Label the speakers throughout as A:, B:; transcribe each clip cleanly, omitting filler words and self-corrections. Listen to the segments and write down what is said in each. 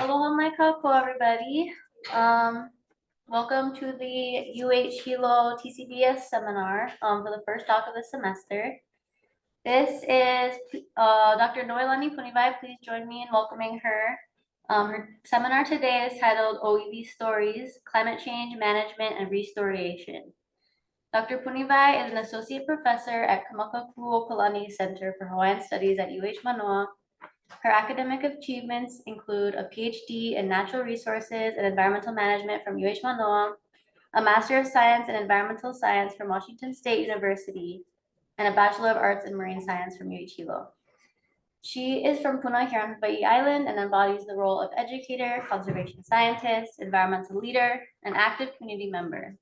A: Aloha mai kākou, everybody. Welcome to the Hilo TCBS seminar for the first talk of the semester. This is Dr. Noelani Puniwai. Please join me in welcoming her. Her seminar today is titled ʻŌiwi Stories, Climate Change Management and Restoration. Dr. Puniwai is an associate professor at Kamakakūokalani Center for Hawaiian Studies at Mānoa. Her academic achievements include a Ph.D. in Natural Resources and Environmental Management from Mānoa, a Master of Science in Environmental Science from Washington State University, and a Bachelor of Arts in Marine Science from Hilo. She is from Puna here on Hawai'i Island and embodies the role of educator, conservation scientist, environmental leader, and active community member.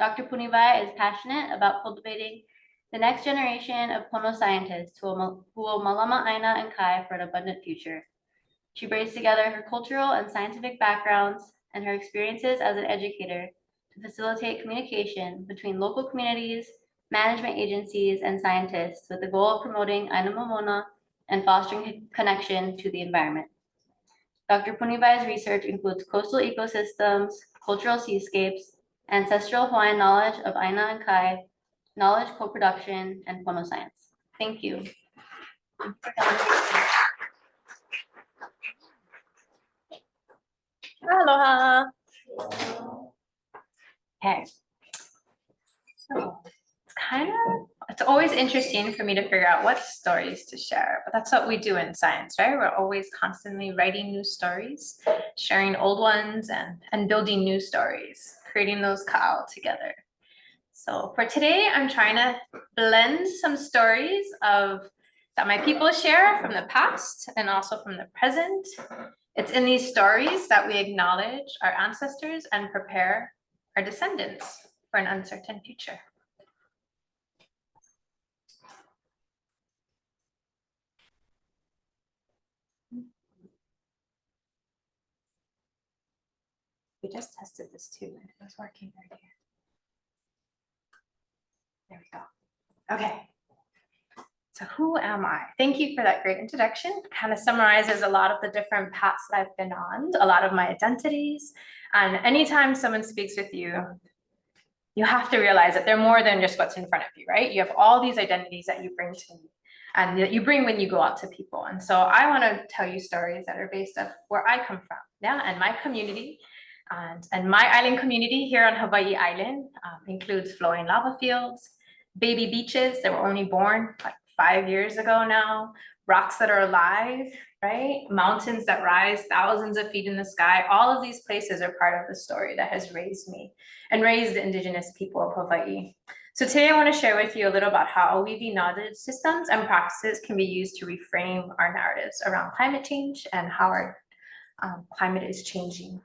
A: Dr. Puniwai is passionate about cultivating the next generation of Pono scientists who will malama aina and kai for an abundant future. She brings together her cultural and scientific backgrounds and her experiences as an educator to facilitate communication between local communities, management agencies, and scientists with the goal of promoting aina momona and fostering connection to the environment. Dr. Puniwai's research includes coastal ecosystems, cultural seascapes, ancestral Hawaiian knowledge of aina and kai, knowledge co-production, and Pono science. Thank you.
B: Aloha. Okay. So it's always interesting for me to figure out what stories to share, but that's what we do in science, right? We're always constantly writing new stories, sharing old ones, and building new stories, creating those ka'au together. So for today, I'm trying to blend some stories that my people share from the past and also from the present. It's in these stories that we acknowledge our ancestors and prepare our descendants for an uncertain future. We just tested this too, and it was working earlier. There we go. Okay. So who am I? Thank you for that great introduction. It kind of summarizes a lot of the different paths that I've been on, a lot of my identities. And anytime someone speaks with you, you have to realize that they're more than just what's in front of you, right? You have all these identities that you bring to me and that you bring when you go out to people. And so I want to tell you stories that are based on where I come from, yeah, and my community. And my island community here on Hawai'i Island includes flowing lava fields, baby beaches that were only born like 5 years ago now, rocks that are alive, right? Mountains that rise thousands of feet in the sky. All of these places are part of the story that has raised me and raised the indigenous people of Hawaii. So today I want to share with you a little about how ʻŌiwi knowledge systems and practices can be used to reframe our narratives around climate change and how our climate is changing.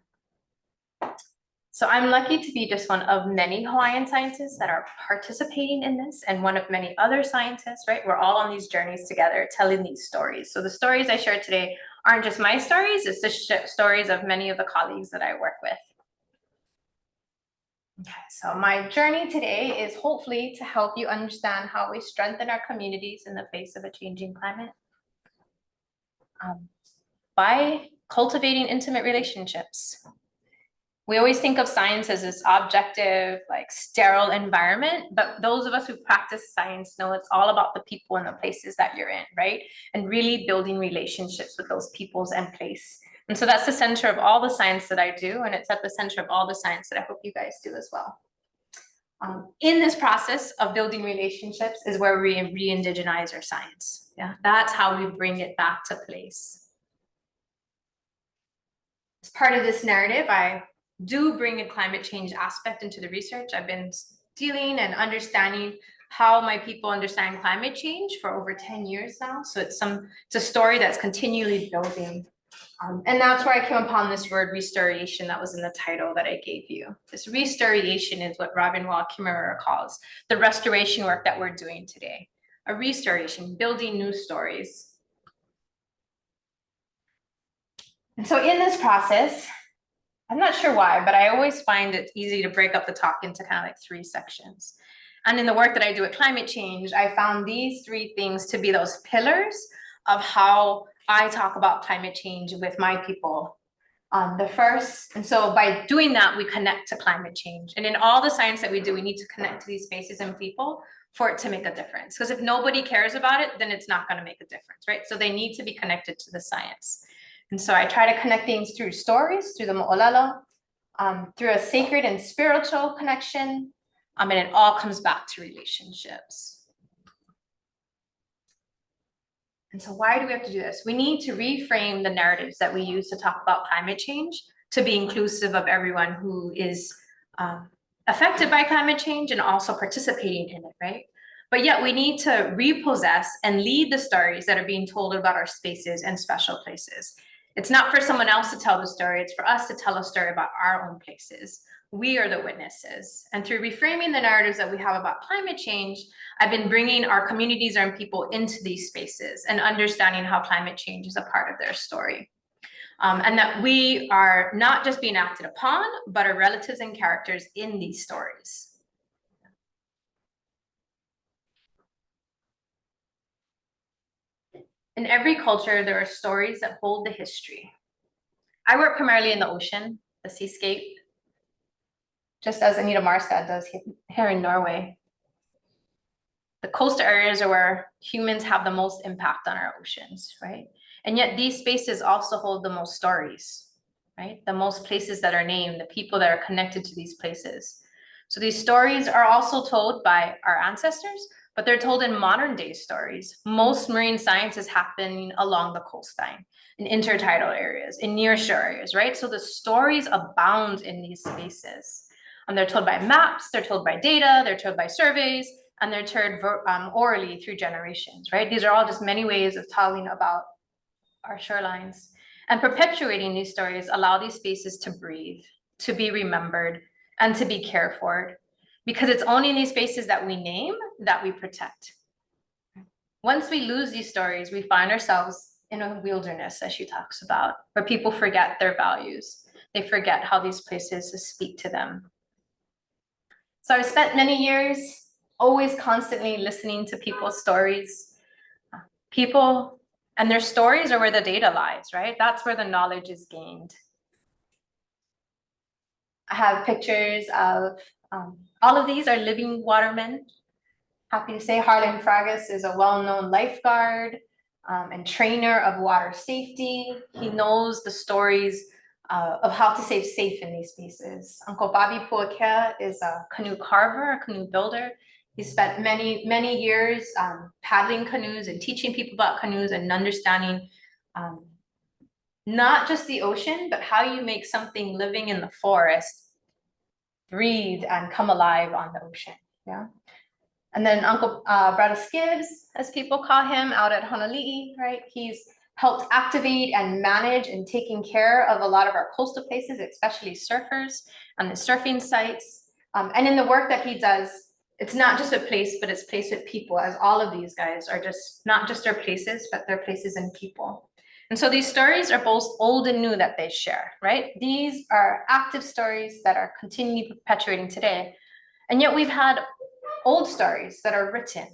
B: So I'm lucky to be just one of many Hawaiian scientists that are participating in this, and one of many other scientists, right? We're all on these journeys together telling these stories. So the stories I share today aren't just my stories, it's the stories of many of the colleagues that I work with. Okay, so my journey today is hopefully to help you understand how we strengthen our communities in the face of a changing climate by cultivating intimate relationships. We always think of science as this objective, like sterile environment, but those of us who practice science know it's all about the people and the places that you're in, right? And really building relationships with those peoples and place. And so that's the center of all the science that I do, and it's at the center of all the science that I hope you guys do as well. In this process of building relationships is where we re-indigenize our science. Yeah, that's how we bring it back to place. As part of this narrative, I do bring a climate change aspect into the research. I've been dealing and understanding how my people understand climate change for over 10 years now. So it's a story that's continually building. And that's where I came upon this word restoration that was in the title that I gave you. This restoration is what Robin Wall Kimmerer calls the restoration work that we're doing today. A restoration, building new stories. And so in this process, I'm not sure why, but I always find it easy to break up the talk into kind of like 3 sections. And in the work that I do with climate change, I found these 3 things to be those pillars of how I talk about climate change with my people And so by doing that, we connect to climate change. And in all the science that we do, we need to connect to these spaces and people for it to make a difference. Because if nobody cares about it, then it's not going to make a difference, right? So they need to be connected to the science. And so I try to connect things through stories, through the moʻolelo, through a sacred and spiritual connection. And it all comes back to relationships. And so why do we have to do this? We need to reframe the narratives that we use to talk about climate change to be inclusive of everyone who is affected by climate change and also participating in it, right? But yet we need to repossess and lead the stories that are being told about our spaces and special places. It's not for someone else to tell the story, it's for us to tell a story about our own places. We are the witnesses. And through reframing the narratives that we have about climate change, I've been bringing our communities and people into these spaces and understanding how climate change is a part of their story. And that we are not just being acted upon, but are relatives and characters in these stories. In every culture, there are stories that hold the history. I work primarily in the ocean, the seascape, just as Anita Marstad does here in Norway. The coastal areas are where humans have the most impact on our oceans, right? And yet these spaces also hold the most stories, right? The most places that are named, the people that are connected to these places. So these stories are also told by our ancestors, but they're told in modern day stories. Most marine science is happening along the coastline, in intertidal areas, in nearshore areas, right? So the stories abound in these spaces. And they're told by maps, they're told by data, they're told by surveys, and they're told orally through generations, right? These are all just many ways of telling about our shorelines. And perpetuating these stories allow these spaces to breathe, to be remembered, and to be cared for. Because it's only in these spaces that we name that we protect. Once we lose these stories, we find ourselves in a wilderness, as she talks about, where people forget their values. They forget how these places speak to them. So I've spent many years always constantly listening to people's stories. People and their stories are where the data lies, right? That's where the knowledge is gained. I have pictures of, all of these are living watermen. Happy to say Harlan Fragus is a well-known lifeguard and trainer of water safety. He knows the stories of how to stay safe in these spaces. Uncle Bobby Puakea is a canoe carver, a canoe builder. He spent many years paddling canoes and teaching people about canoes and understanding not just the ocean, but how you make something living in the forest breathe and come alive on the ocean. Yeah. And then Uncle Brada Skibbs, as people call him, out at Honolulu, right? He's helped activate and manage and taking care of a lot of our coastal places, especially surfers and the surfing sites. And in the work that he does, it's not just a place, but it's place with people, as all of these guys are just not just their places, but their places and people. And so these stories are both old and new that they share, right? These are active stories that are continually perpetuating today. And yet we've had old stories that are written.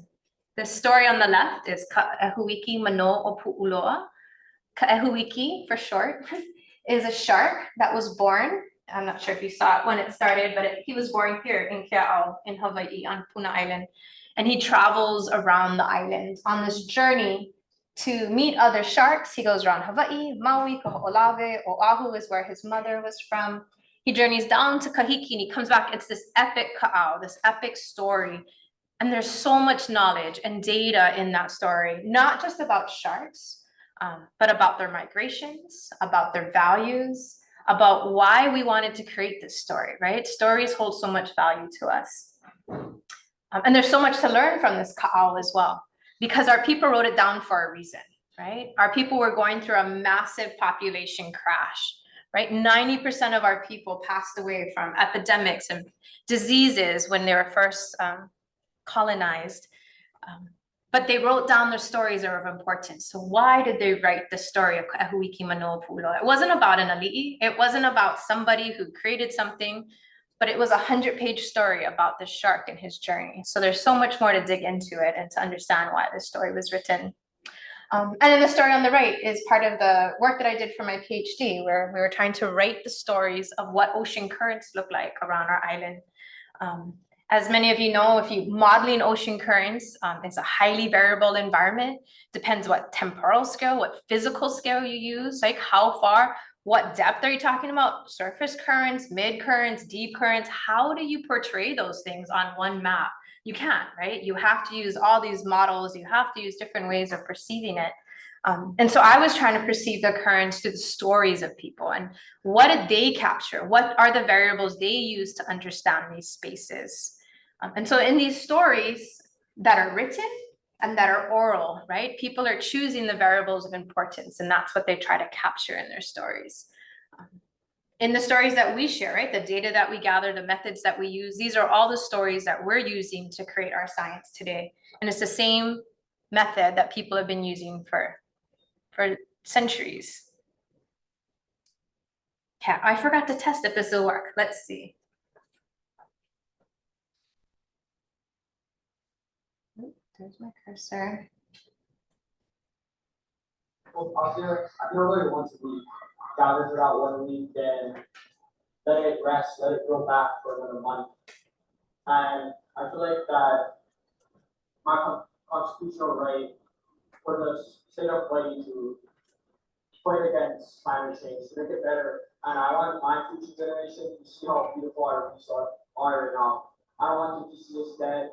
B: The story on the left is Ka'ehuiki Manoa o Pu'uloa. Ka'ehuiki, for short, is a shark that was born. I'm not sure if you saw it when it started, but he was born here in Kea'au, in Hawaii, on Puna Island. And he travels around the island on this journey to meet other sharks. He goes around Hawaii, Maui, Kaho'olawe, Oahu is where his mother was from. He journeys down to Kahiki and he comes back. It's this epic ka'au, this epic story. And there's so much knowledge and data in that story, not just about sharks, but about their migrations, about their values, about why we wanted to create this story, right? Stories hold so much value to us. And there's so much to learn from this ka'au as well, because our people wrote it down for a reason, right? Our people were going through a massive population crash, right? 90% of our people passed away from epidemics and diseases when they were first colonized. But they wrote down their stories that are of importance. So why did they write the story of Ka'ehuiki Manoa Pu'uloa? It wasn't about an ali'i. It wasn't about somebody who created something, but it was a 100-page story about the shark and his journey. So there's so much more to dig into it and to understand why this story was written. And then the story on the right is part of the work that I did for my PhD, where we were trying to write the stories of what ocean currents look like around our island. As many of you know, if you modeling ocean currents, it's a highly variable environment. Depends what temporal scale, what physical scale you use, like how far, what depth are you talking about? Surface currents, mid currents, deep currents. How do you portray those things on one map? You can't, right? You have to use all these models. You have to use different ways of perceiving it. And so I was trying to perceive the currents through the stories of people and what did they capture? What are the variables they use to understand these spaces? And so in these stories that are written and that are oral, right? People are choosing the variables of importance, and that's what they try to capture in their stories. In the stories that we share, right? The data that we gather, the methods that we use, these are all the stories that we're using to create our science today. And it's the same method that people have been using for centuries. Okay, I forgot to test if this will work. Let's see. There's my cursor.
C: Well, I feel like once we gathered throughout 1 week, then let it rest, let it grow back for another month. And I feel like that my constitutional right for the state of Hawaii to fight against climate change, to make it better. And I want my future generation to see how beautiful our reefs are right now. I don't want them to see us dead,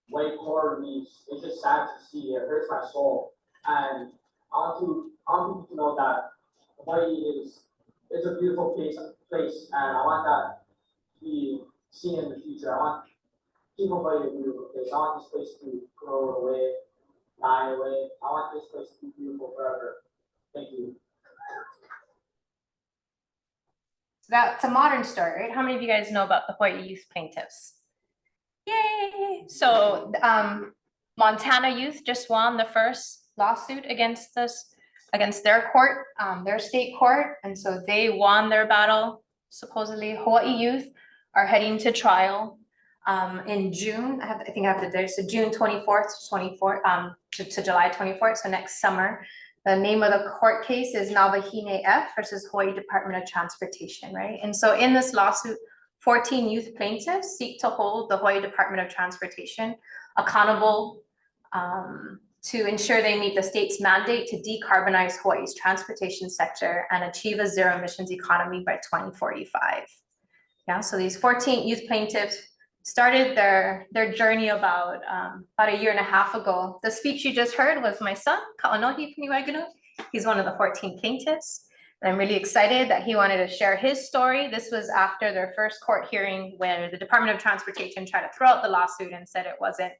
C: white coral reefs. It's just sad to see. It hurts my soul. And I want people to know that Hawaii is a beautiful place, and I want that to be seen in the future. I want keep Hawaii a beautiful place. I want this place to grow away, die away. I want this place to be beautiful forever. Thank you.
B: So that's a modern story, right? How many of you guys know about the Hawaii youth plaintiffs? Yay! So Montana youth just won the first lawsuit against their court, their state court, and so they won their battle. Supposedly, Hawaii youth are heading to trial in June. I think I have the date. So June 24th to July 24th. So next summer. The name of the court case is Navahine F versus Hawaii Department of Transportation, right? And so in this lawsuit, 14 youth plaintiffs seek to hold the Hawaii Department of Transportation accountable to ensure they meet the state's mandate to decarbonize Hawaii's transportation sector and achieve a zero emissions economy by 2045. Yeah, so these 14 youth plaintiffs started their journey about a year and a half ago. The speech you just heard was my son, Noelani Puniwai. He's one of the 14 plaintiffs. And I'm really excited that he wanted to share his story. This was after their first court hearing where the Department of Transportation tried to throw out the lawsuit and said it wasn't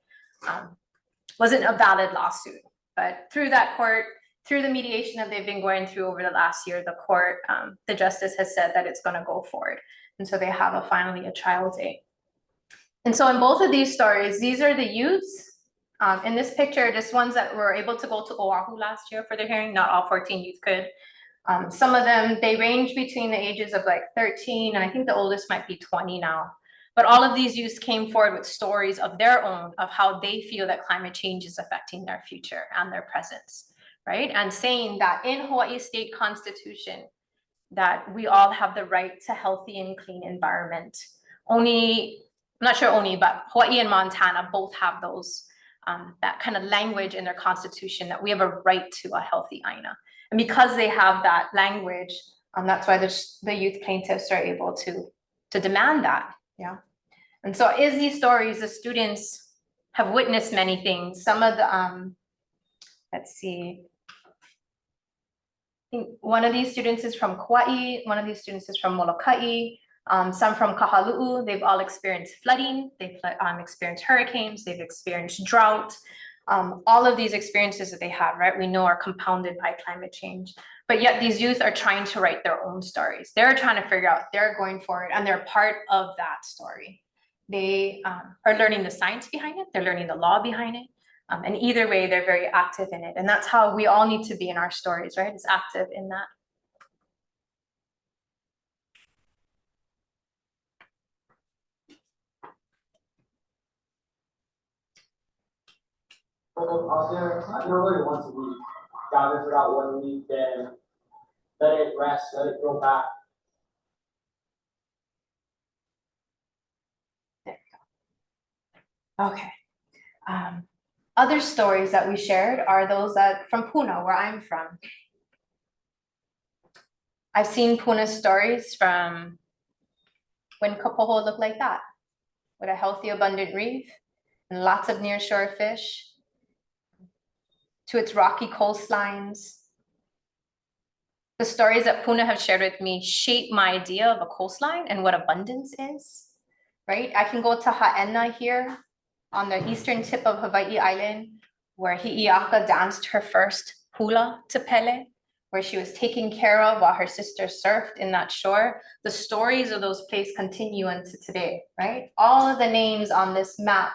B: a valid lawsuit. But through that court, through the mediation that they've been going through over the last year, the court, the justice has said that it's going to go forward. And so they have finally a trial date. And so in both of these stories, these are the youths. In this picture, just ones that were able to go to Oahu last year for their hearing. Not all 14 youth could. Some of them, they range between the ages of like 13, and I think the oldest might be 20 now. But all of these youths came forward with stories of their own, of how they feel that climate change is affecting their future and their presence, right? And saying that in Hawaii state constitution, that we all have the right to healthy and clean environment. I'm not sure only, but Hawaii and Montana both have those, that kind of language in their constitution that we have a right to a healthy aina. And because they have that language, that's why the youth plaintiffs are able to demand that, yeah. And so in these stories, the students have witnessed many things. Some of the, let's see, I think one of these students is from Kauai, one of these students is from Molokai, some from Kahalu'u. They've all experienced flooding, they've experienced hurricanes, they've experienced drought. All of these experiences that they have, right, we know are compounded by climate change. But yet these youth are trying to write their own stories. They're trying to figure out, they're going forward, and they're part of that story. They are learning the science behind it, they're learning the law behind it. And either way, they're very active in it. And that's how we all need to be in our stories, right? It's active in that.
C: So out there, I really want to be gathered throughout 1 week, then let it rest, let it grow back.
B: Okay. Other stories that we shared are those that from Puna, where I'm from. I've seen Puna stories from when Kapoho looked like that, with a healthy, abundant reef and lots of nearshore fish, to its rocky coastlines. The stories that Puna have shared with me shape my idea of a coastline and what abundance is, right? I can go to Ha'ena here on the eastern tip of Hawaii Island, where Hi'iaka danced her first hula to Pele, where she was taken care of while her sister surfed in that shore. The stories of those places continue into today, right? All of the names on this map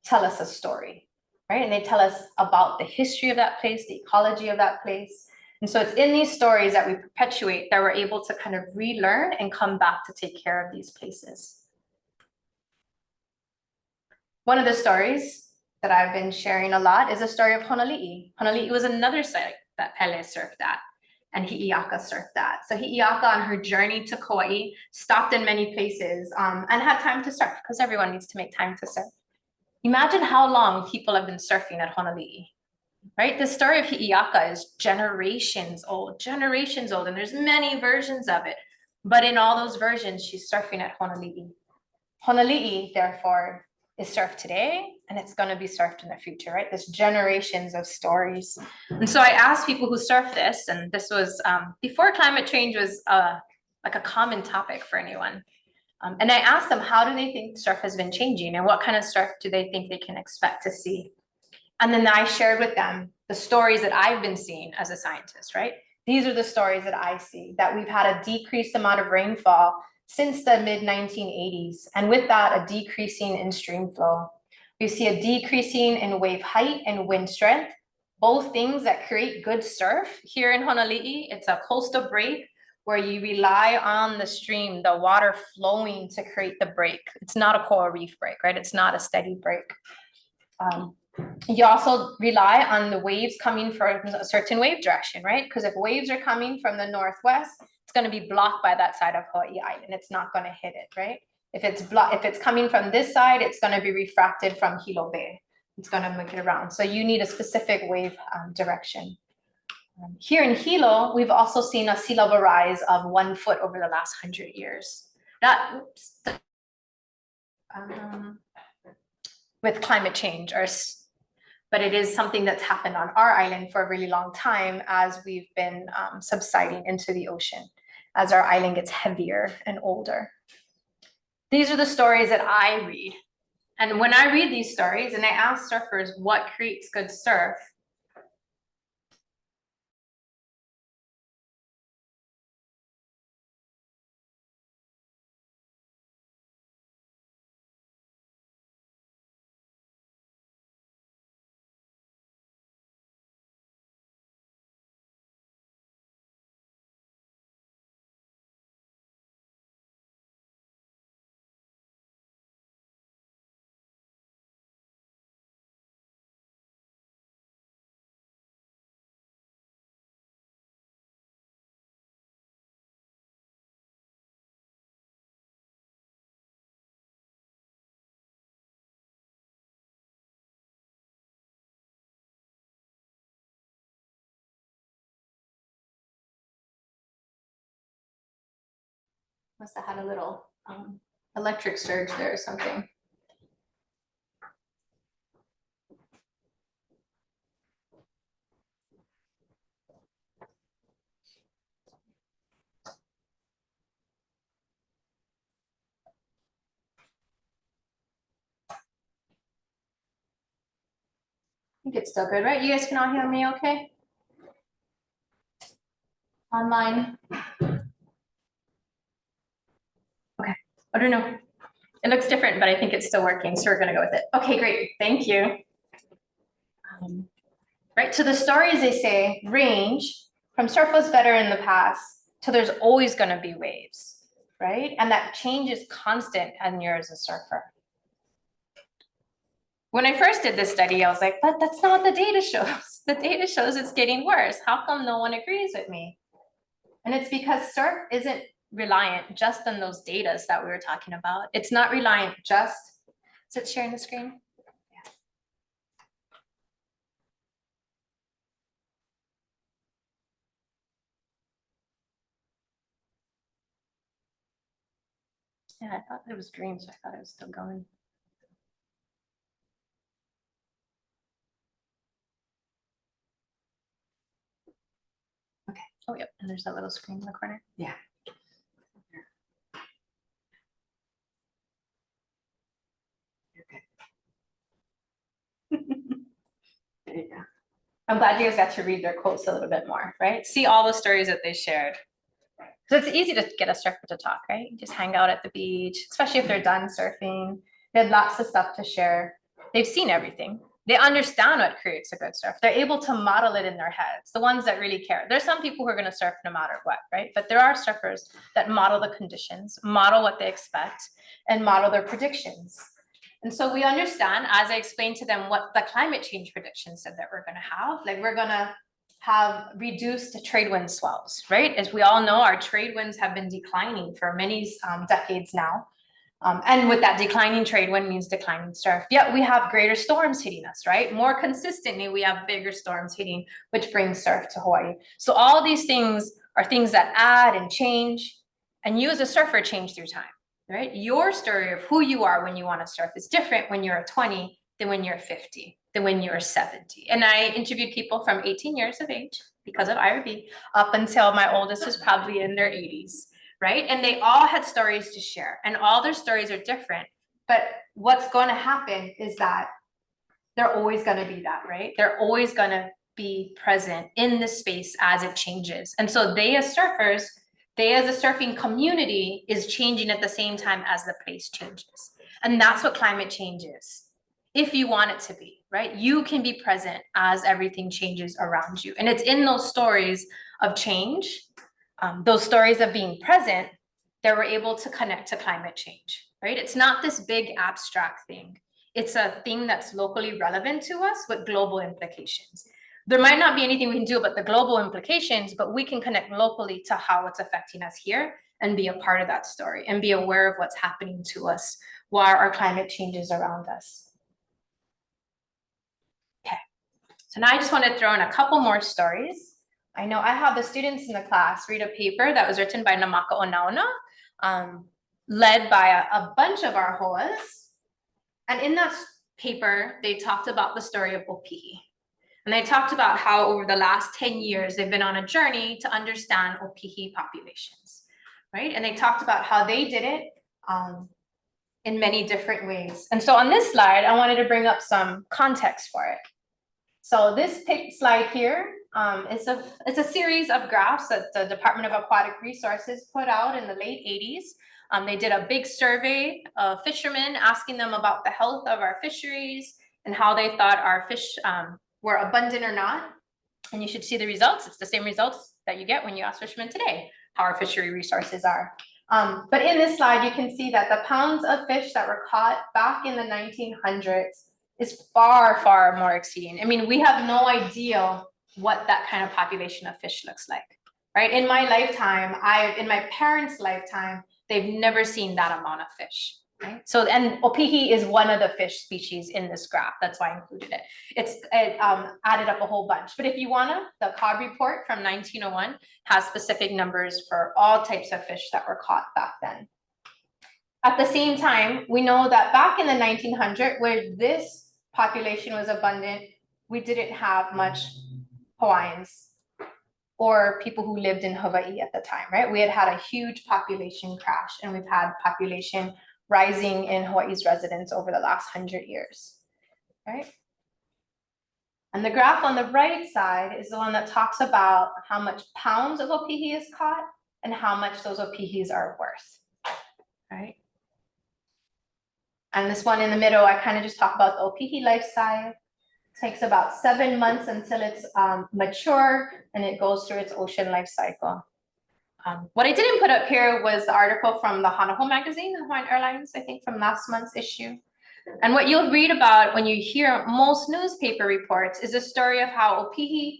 B: tell us a story, right? And they tell us about the history of that place, the ecology of that place. And so it's in these stories that we perpetuate that we're able to kind of relearn and come back to take care of these places. One of the stories that I've been sharing a lot is a story of Honoli'i. Honoli'i was another site that Pele surfed at, and Hi'iaka surfed at. So Hi'iaka on her journey to Kauai stopped in many places and had time to surf, because everyone needs to make time to surf. Imagine how long people have been surfing at Honoli'i, right? The story of Hi'iaka is generations old, and there's many versions of it. But in all those versions, she's surfing at Honoli'i. Honoli'i, therefore, is surfed today, and it's going to be surfed in the future, right? There's generations of stories. And so I asked people who surf this, and this was before climate change was like a common topic for anyone. And I asked them, how do they think surf has been changing, and what kind of surf do they think they can expect to see? And then I shared with them the stories that I've been seeing as a scientist, right? These are the stories that I see, that we've had a decreased amount of rainfall since the mid-1980s, and with that, a decreasing in stream flow. We see a decreasing in wave height and wind strength, both things that create good surf. Here in Honoli'i, it's a coastal break where you rely on the stream, the water flowing to create the break. It's not a coral reef break, right? It's not a steady break. You also rely on the waves coming from a certain wave direction, right? Because if waves are coming from the northwest, it's going to be blocked by that side of Hawaii Island. It's not going to hit it, right? If it's coming from this side, it's going to be refracted from Hilo Bay. It's going to make it around. So you need a specific wave direction. Here in Hilo, we've also seen a sea level rise of 1 foot over the last 100 years. With climate change, but it is something that's happened on our island for a really long time as we've been subsiding into the ocean, as our island gets heavier and older. These are the stories that I read. And when I read these stories and I ask surfers what creates good surf, must have had a little electric surge there or something. I think it's still good, right? You guys can all hear me okay? Online? Okay, I don't know. It looks different, but I think it's still working, so we're gonna go with it. Okay, great, thank you. Right, so the stories, they say, range from surf was better in the past to there's always gonna be waves, right? And that change is constant when you're as a surfer. When I first did this study, I was like, but that's not what the data shows. The data shows it's getting worse. How come no one agrees with me? And it's because surf isn't reliant just on those data that we were talking about. It's not reliant just, is it sharing the screen? Yeah, I thought it was green, so I thought it was still going. Okay. Oh, yep. And there's that little screen in the corner.
D: Yeah. You're good. There you go.
B: I'm glad you guys got to read their quotes a little bit more, right? See all the stories that they shared. So it's easy to get a surfer to talk, right? You just hang out at the beach, especially if they're done surfing. They had lots of stuff to share. They've seen everything. They understand what creates a good surf. They're able to model it in their heads, the ones that really care. There's some people who are going to surf no matter what, right? But there are surfers that model the conditions, model what they expect, and model their predictions. And so we understand, as I explained to them, what the climate change predictions said that we're going to have. Like, we're going to have reduced trade wind swells, right? As we all know, our trade winds have been declining for many decades now. And with that declining trade wind means declining surf. Yet we have greater storms hitting us, right? More consistently, we have bigger storms hitting, which brings surf to Hawaii. So all these things are things that add and change, and you as a surfer change through time, right? Your story of who you are when you want to surf is different when you're 20 than when you're 50, than when you're 70. And I interviewed people from 18 years of age because of IRB up until my oldest was probably in their 80s. Right? And they all had stories to share, and all their stories are different. But what's going to happen is that they're always going to be that, right? They're always going to be present in the space as it changes. And so they as surfers, they as a surfing community is changing at the same time as the place changes. And that's what climate change is. If you want it to be, right? You can be present as everything changes around you. And it's in those stories of change, those stories of being present, that we're able to connect to climate change, right? It's not this big abstract thing. It's a thing that's locally relevant to us with global implications. There might not be anything we can do about the global implications, but we can connect locally to how it's affecting us here and be a part of that story and be aware of what's happening to us while our climate changes around us. Okay, so now I just want to throw in a couple more stories. I know I have the students in the class read a paper that was written by Namaka Onaona, led by a bunch of our hoas. And in that paper, they talked about the story of Opihi. And they talked about how over the last 10 years, they've been on a journey to understand Opihi populations, right? And they talked about how they did it in many different ways. And so on this slide, I wanted to bring up some context for it. So this slide here is it's a series of graphs that the Department of Aquatic Resources put out in the late 80s. They did a big survey of fishermen, asking them about the health of our fisheries and how they thought our fish were abundant or not. And you should see the results. It's the same results that you get when you ask fishermen today how our fishery resources are. But in this slide, you can see that the pounds of fish that were caught back in the 1900s is far, far more exceeding. I mean, we have no idea what that kind of population of fish looks like, right? In my lifetime, in my parents' lifetime, they've never seen that amount of fish, right? So, and Opihi is one of the fish species in this graph. That's why I included it. It added up a whole bunch. But if you wanna, the COB report from 1901 has specific numbers for all types of fish that were caught back then. At the same time, we know that back in the 1900s, where this population was abundant, we didn't have much Hawaiians or people who lived in Hawaii at the time, right? We had a huge population crash, and we've had population rising in Hawaii's residents over the last 100 years, right? And the graph on the right side is the one that talks about how much pounds of Opihi is caught and how much those Opihis are worth, right? And this one in the middle, I kind of just talk about the Opihi life cycle. It takes about 7 months until it's mature, and it goes through its ocean life cycle. What I didn't put up here was the article from the Hanaho magazine and Hawaiian Airlines, I think from last month's issue. And what you'll read about when you hear most newspaper reports is a story of how opihi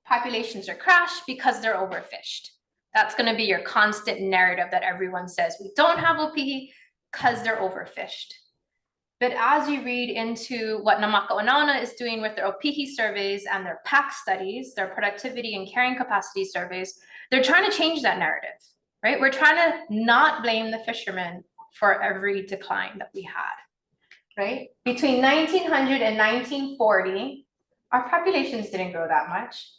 B: populations are crashed because they're overfished. That's going to be your constant narrative that everyone says. We don't have opihi because they're overfished. But as you read into what Namakauanauna is doing with their opihi surveys and their PAC studies, their productivity and carrying capacity surveys, they're trying to change that narrative, right? We're trying to not blame the fishermen for every decline that we had, right? Between 1900 and 1940, our populations didn't grow that much.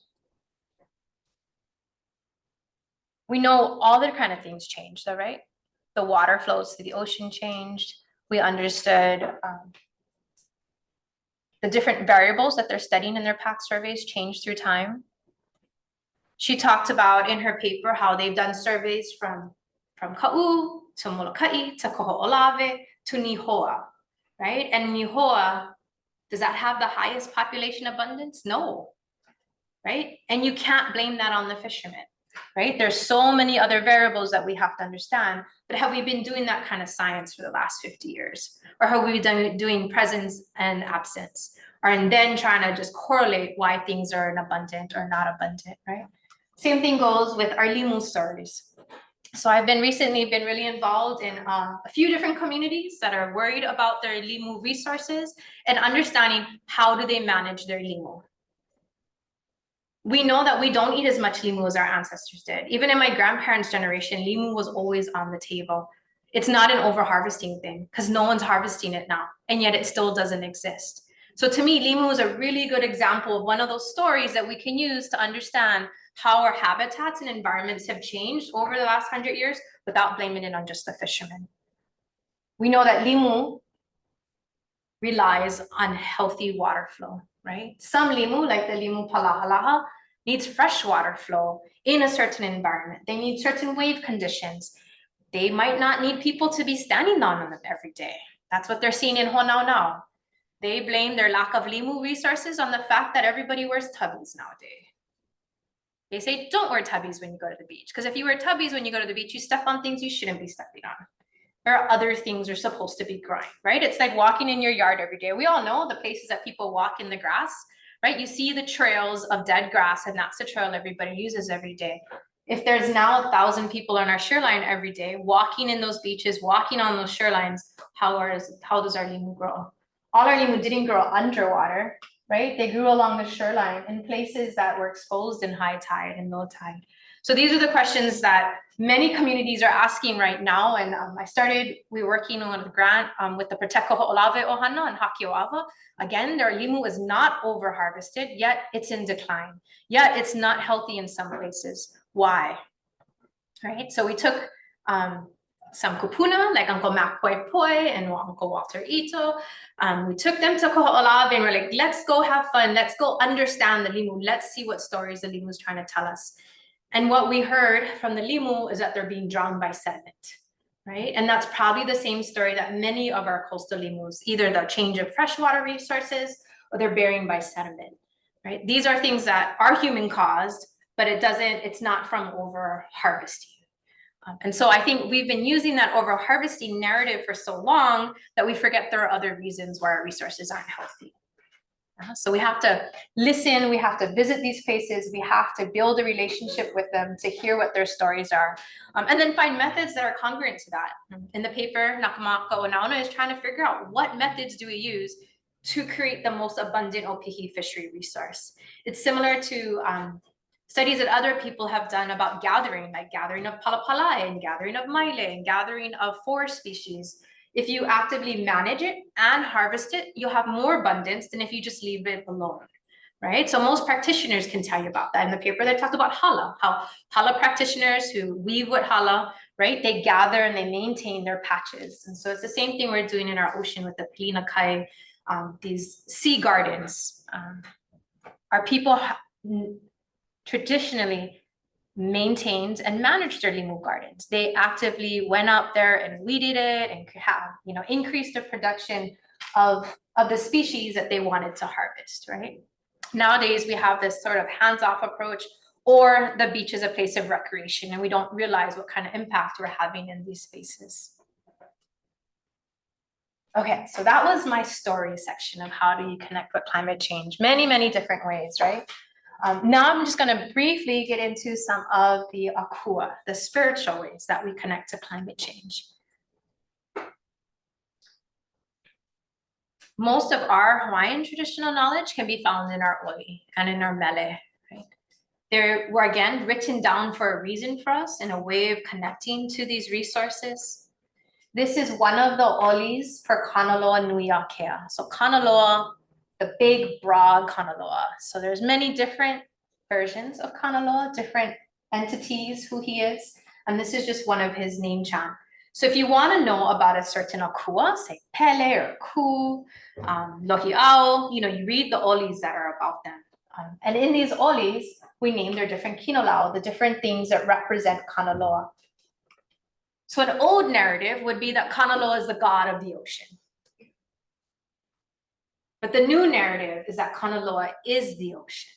B: We know all the kind of things changed, though, right? The water flows to the ocean changed. We understood the different variables that they're studying in their PAC surveys changed through time. She talked about in her paper how they've done surveys from Ka'u to Moloka'i to Koho'olave to Nihoa, right? And Nihoa, does that have the highest population abundance? No, right? And you can't blame that on the fishermen, right? There's so many other variables that we have to understand, but have we been doing that kind of science for the last 50 years? Or have we been doing presence and absence? And then trying to just correlate why things are abundant or not abundant, right? Same thing goes with our limu stories. So I've recently been really involved in a few different communities that are worried about their limu resources and understanding how do they manage their limu. We know that we don't eat as much limu as our ancestors did. Even in my grandparents' generation, limu was always on the table. It's not an over-harvesting thing because no one's harvesting it now, and yet it still doesn't exist. So to me, limu is a really good example of one of those stories that we can use to understand how our habitats and environments have changed over the last 100 years without blaming it on just the fishermen. We know that limu relies on healthy water flow, right? Some limu, like the limu palahalaha, needs fresh water flow in a certain environment. They need certain wave conditions. They might not need people to be standing on them every day. That's what they're seeing in Honau now. They blame their lack of limu resources on the fact that everybody wears tubbies nowadays. They say, don't wear tubbies when you go to the beach, because if you wear tubbies when you go to the beach, you step on things you shouldn't be stepping on. There are other things you're supposed to be growing, right? It's like walking in your yard every day. We all know the places that people walk in the grass, right? You see the trails of dead grass, and that's the trail everybody uses every day. If there's now 1,000 people on our shoreline every day, walking in those beaches, walking on those shorelines, how does our limu grow? All our limu didn't grow underwater, right? They grew along the shoreline in places that were exposed in high tide and low tide. So these are the questions that many communities are asking right now. And we're working on a grant with the Protect Koho'olave Ohana and Hakioava. Again, their limu is not over harvested, yet it's in decline. Yet it's not healthy in some places. Why? Right, so we took some kupuna, like Uncle Mac Poi Poi and Uncle Walter Ito. We took them to Koho'olave and we're like, let's go have fun. Let's go understand the limu. Let's see what stories the limu is trying to tell us. And what we heard from the limu is that they're being drowned by sediment, right? And that's probably the same story that many of our coastal limus, either the change of freshwater resources or they're buried by sediment, right? These are things that are human caused, but it's not from over harvesting. And so I think we've been using that over harvesting narrative for so long that we forget there are other reasons why our resources aren't healthy. So we have to listen, we have to visit these places, we have to build a relationship with them to hear what their stories are, and then find methods that are congruent to that. In the paper, Kamakakūokalani is trying to figure out what methods do we use to create the most abundant opihi fishery resource. It's similar to studies that other people have done about gathering, like gathering of palapalai and gathering of maile and gathering of forest species. If you actively manage it and harvest it, you'll have more abundance than if you just leave it alone, right? So most practitioners can tell you about that. In the paper, they talked about hala, how hala practitioners who weave with hala, right? They gather and they maintain their patches. And so it's the same thing we're doing in our ocean with the pilina kai, these sea gardens. Our people traditionally maintained and managed their limu gardens. They actively went up there and weeded it and have, increased the production of the species that they wanted to harvest, right? Nowadays, we have this sort of hands-off approach, or the beach is a place of recreation and we don't realize what kind of impact we're having in these spaces. Okay, so that was my story section of how do you connect with climate change, many, many different ways, right? Now I'm just gonna briefly get into some of the akua, the spiritual ways that we connect to climate change. Most of our Hawaiian traditional knowledge can be found in our ʻŌiwi and in our mele, right? They were again written down for a reason for us in a way of connecting to these resources. This is one of the ʻolis for Kanaloa Nui Akea. So Kanaloa, the big, broad Kanaloa. So there's many different versions of Kanaloa, different entities, who he is. And this is just one of his name chant. So if you want to know about a certain akua, say Pele or Ku, Lohi'au, you read the ʻolis that are about them. And in these ʻolis, we name their different kinolau, the different things that represent Kanaloa. So an old narrative would be that Kanaloa is the god of the ocean. But the new narrative is that Kanaloa is the ocean,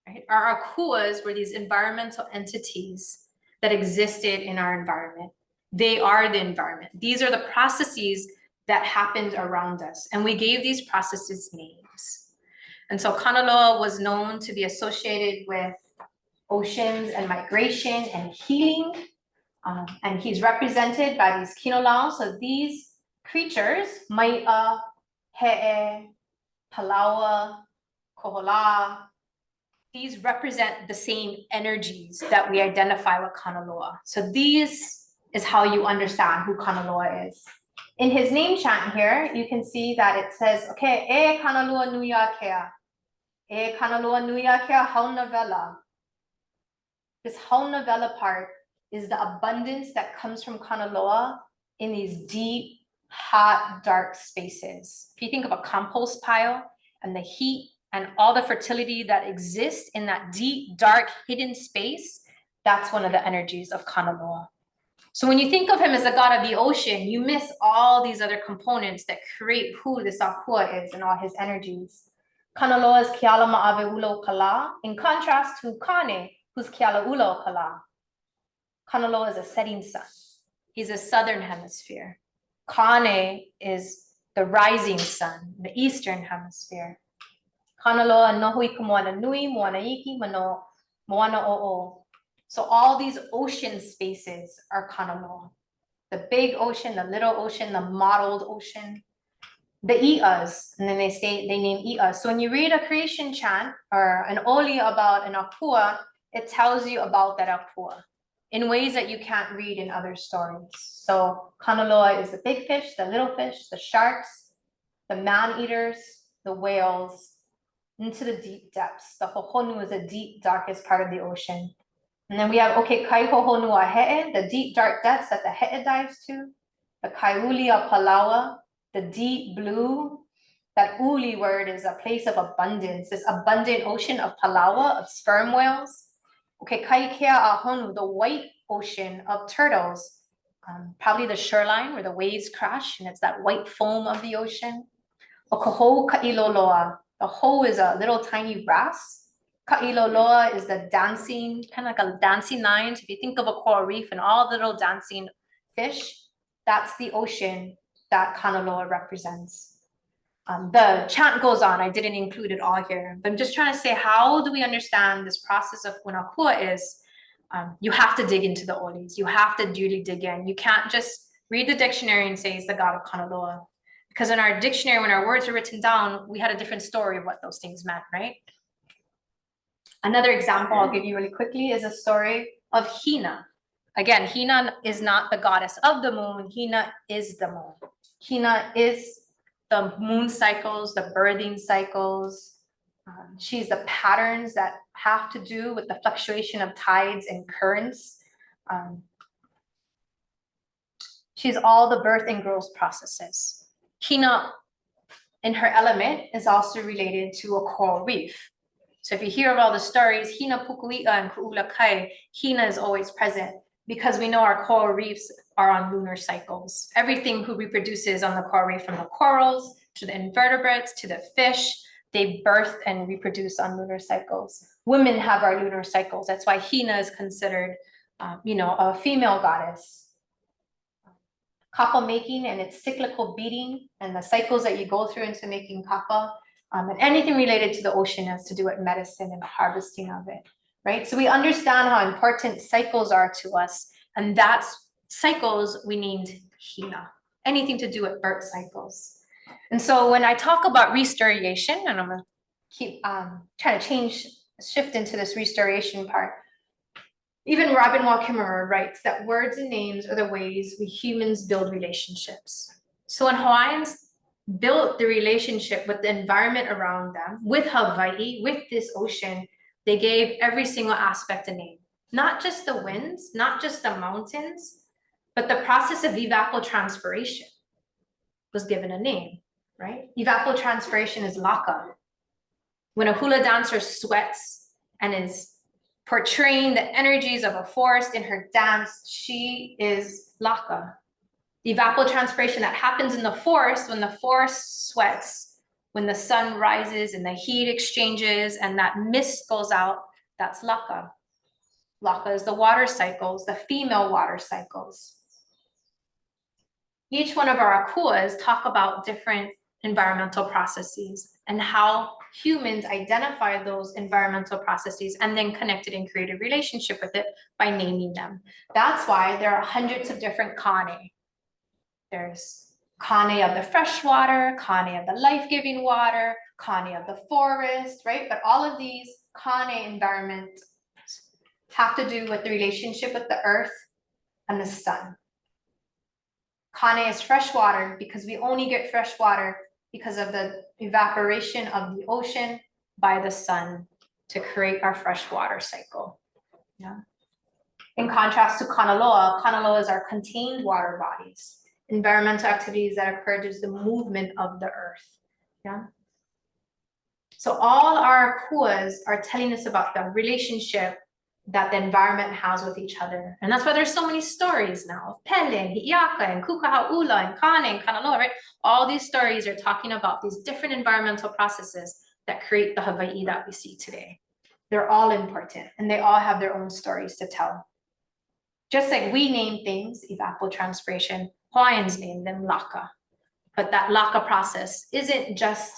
B: right? Our akuas were these environmental entities that existed in our environment. They are the environment. These are the processes that happened around us. And we gave these processes names. And so Kanaloa was known to be associated with oceans and migration and healing. And he's represented by these kinolau. So these creatures, mai'a, he'e, palawa, kohola, these represent the same energies that we identify with Kanaloa. So these is how you understand who Kanaloa is. In his name chant here, you can see that it says, okay, e Kanaloa nui akea. E Kanaloa nui akea hauna vela. This hauna vela part is the abundance that comes from Kanaloa in these deep, hot, dark spaces. If you think of a compost pile and the heat and all the fertility that exists in that deep, dark, hidden space, that's one of the energies of Kanaloa. So when you think of him as the god of the ocean, you miss all these other components that create who this akua is and all his energies. Kanaloa is Keala Ma'awe Ulo Kala, in contrast to Kane, who's Keala Ulo Kala. Kanaloa is a setting sun. He's a southern hemisphere. Kane is the rising sun, the eastern hemisphere. Kanaloa nohui ka moana nui, moana iki, mano moana o'o. So all these ocean spaces are Kanaloa. The big ocean, the little ocean, the mottled ocean. The i'as, and then they name i'as. So when you read a creation chant or an oli about an akua, it tells you about that akua in ways that you can't read in other stories. So Kanaloa is the big fish, the little fish, the sharks, the man-eaters, the whales, into the deep depths. The hohonu is the deep, darkest part of the ocean. And then we have kai hohonua he'e, the deep, dark depths that the he'e dives to. The kaiulia palawa, the deep blue. That uli word is a place of abundance, this abundant ocean of palawa, of sperm whales. Kaikea ahonu, the white ocean of turtles. Probably the shoreline where the waves crash, and it's that white foam of the ocean. Okoho ka'iloloa, the ho is a little tiny wrasse. Ka'iloloa is the dancing, kind of like a dancing nines. If you think of a coral reef and all the little dancing fish, that's the ocean that Kanaloa represents. The chant goes on, I didn't include it all here, but I'm just trying to say, how do we understand this process of when akua is? You have to dig into the ʻolis, you have to really dig in. You can't just read the dictionary and say he's the god of Kanaloa. Because in our dictionary, when our words were written down, we had a different story of what those things meant, right? Another example I'll give you really quickly is a story of Hina. Again, Hina is not the goddess of the moon, Hina is the moon. Hina is the moon cycles, the birthing cycles. She's the patterns that have to do with the fluctuation of tides and currents. She's all the birth and growth processes. Hina, in her element, is also related to a coral reef. So if you hear of all the stories, Hina Pukui'a and Ku'ulakai, Hina is always present because we know our coral reefs are on lunar cycles. Everything who reproduces on the coral reef, from the corals to the invertebrates to the fish, they birth and reproduce on lunar cycles. Women have our lunar cycles. That's why Hina is considered, a female goddess. kapa making and its cyclical beating and the cycles that you go through into making kapa, and anything related to the ocean has to do with medicine and the harvesting of it, right? So we understand how important cycles are to us, and that's cycles we named hina, anything to do with birth cycles. And so when I talk about restoration, and I'm gonna keep trying to shift into this restoration part, even Robin Wall Kimmerer writes that words and names are the ways we humans build relationships. So when Hawaiians built the relationship with the environment around them, with Hawaii, with this ocean, they gave every single aspect a name. Not just the winds, not just the mountains, but the process of evapotranspiration was given a name, right? Evapotranspiration is laka. When a hula dancer sweats and is portraying the energies of a forest in her dance, she is laka. The evapotranspiration that happens in the forest when the forest sweats, when the sun rises and the heat exchanges and that mist goes out, that's laka. Laka is the water cycles, the female water cycles. Each one of our akuas talk about different environmental processes and how humans identify those environmental processes and then connected and create a relationship with it by naming them. That's why there are hundreds of different kane. There's kane of the fresh water, kane of the life-giving water, kane of the forest, right? But all of these kane environments have to do with the relationship with the earth and the sun. Kane is fresh water because we only get fresh water because of the evaporation of the ocean by the sun to create our fresh water cycle. Yeah. In contrast to kanaloa, kanaloa is our contained water bodies, environmental activities that occur due to the movement of the earth. Yeah. So all our kuas are telling us about the relationship that the environment has with each other. And that's why there's so many stories now of Pele and Hi'iaka and Kukaha'ula and Kane and Kanaloa, right? All these stories are talking about these different environmental processes that create the Hawai'i that we see today. They're all important and they all have their own stories to tell. Just like we name things, evapotranspiration, Hawaiians name them laka. But that laka process isn't just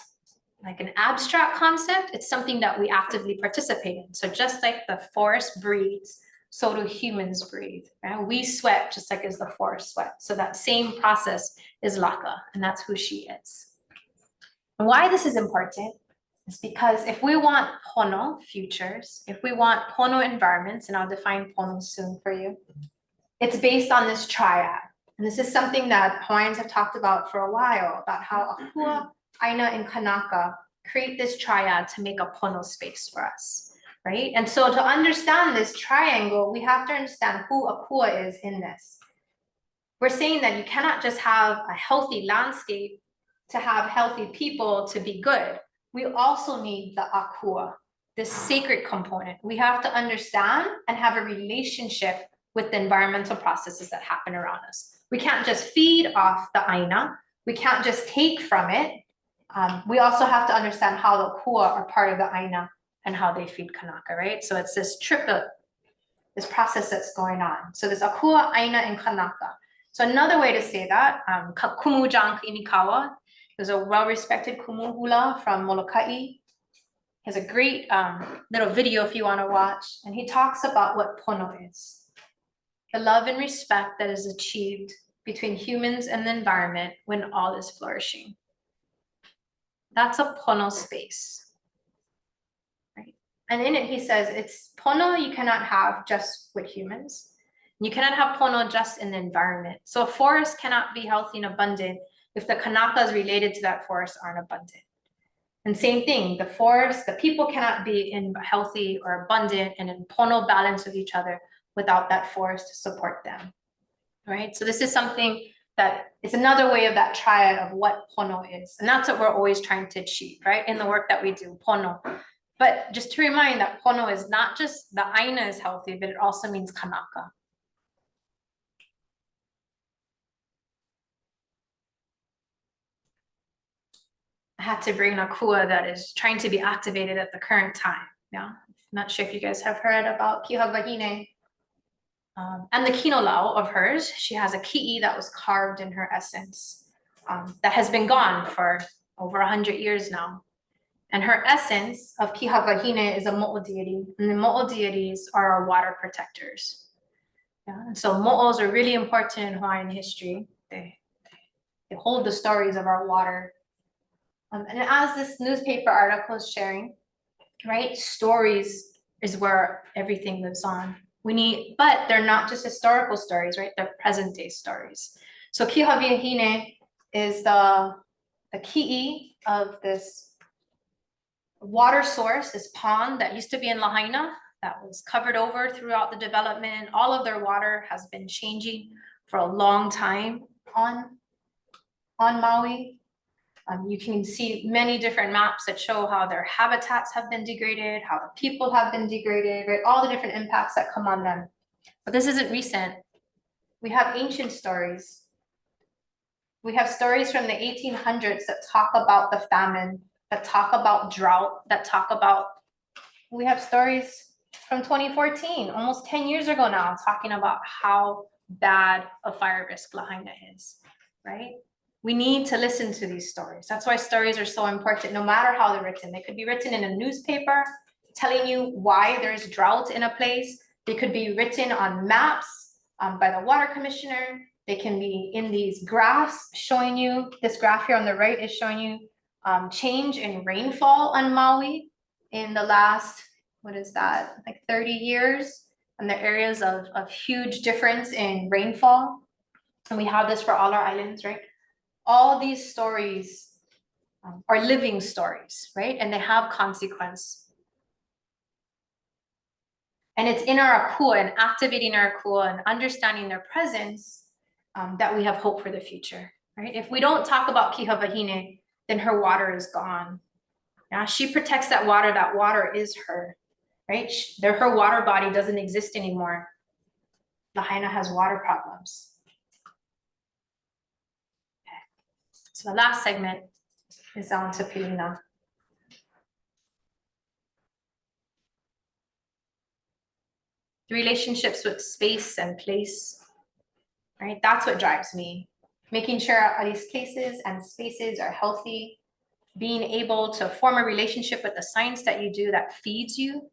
B: like an abstract concept, it's something that we actively participate in. So just like the forest breathes, so do humans breathe, right? We sweat just like as the forest sweats. So that same process is laka, and that's who she is. And why this is important is because if we want pono futures, if we want pono environments, and I'll define pono soon for you, it's based on this triad. And this is something that Hawaiians have talked about for a while, about how Akua, Aina, and Kanaka create this triad to make a pono space for us, right? And so to understand this triangle, we have to understand who Akua is in this. We're saying that you cannot just have a healthy landscape to have healthy people to be good. We also need the Akua, this sacred component. We have to understand and have a relationship with the environmental processes that happen around us. We can't just feed off the Aina. We can't just take from it. We also have to understand how the Kua are part of the Aina and how they feed Kanaka, right? So it's this triplet, this process that's going on. So there's Akua, Aina, and Kanaka. So another way to say that, Kumu Jan Inikawa, there's a well-respected kumu hula from Molokai. He has a great little video if you want to watch, and he talks about what pono is. The love and respect that is achieved between humans and the environment when all is flourishing. That's a pono space, right? And in it, he says, it's pono you cannot have just with humans. You cannot have pono just in the environment. So a forest cannot be healthy and abundant if the kanakas related to that forest aren't abundant. And same thing, the forest, the people cannot be in healthy or abundant and in pono balance with each other without that forest to support them, right? So this is something that is another way of that triad of what pono is. And that's what we're always trying to achieve, right? In the work that we do, pono. But just to remind that pono is not just the Aina is healthy, but it also means Kanaka. I had to bring a kua that is trying to be activated at the current time. Yeah, not sure if you guys have heard about Kiha Wahine. And the kinolau of hers, she has a ki'i that was carved in her essence, that has been gone for over 100 years now. And her essence of Kihavahine is a mo'o deity, and the mo'o deities are our water protectors. Yeah, and so mo'os are really important in Hawaiian history. They hold the stories of our water. And as this newspaper article is sharing, right, stories is where everything lives on. But they're not just historical stories, right? They're present day stories. So Kihavahine is the ki'i of this water source, this pond that used to be in Lahaina, that was covered over throughout the development. All of their water has been changing for a long time on Maui. You can see many different maps that show how their habitats have been degraded, how the people have been degraded, right? All the different impacts that come on them. But this isn't recent. We have ancient stories. We have stories from the 1800s that talk about the famine, that talk about drought, that talk about, we have stories from 2014, almost 10 years ago now, talking about how bad a fire risk Lahaina is, right? We need to listen to these stories. That's why stories are so important, no matter how they're written. They could be written in a newspaper telling you why there's drought in a place. They could be written on maps by the water commissioner. They can be in these graphs showing you, this graph here on the right is showing you change in rainfall on Maui in the last, what is that, like 30 years, and the areas of huge difference in rainfall. And we have this for all our islands, right? All these stories are living stories, right? And they have consequence. And it's in our akua and activating our akua and understanding their presence that we have hope for the future, right? If we don't talk about Kihavahine, then her water is gone. Yeah, she protects that water is her, right? Her water body doesn't exist anymore. Lahaina has water problems. So the last segment is on to Pilina. The relationships with space and place, right? That's what drives me. Making sure all these places and spaces are healthy, being able to form a relationship with the science that you do that feeds you.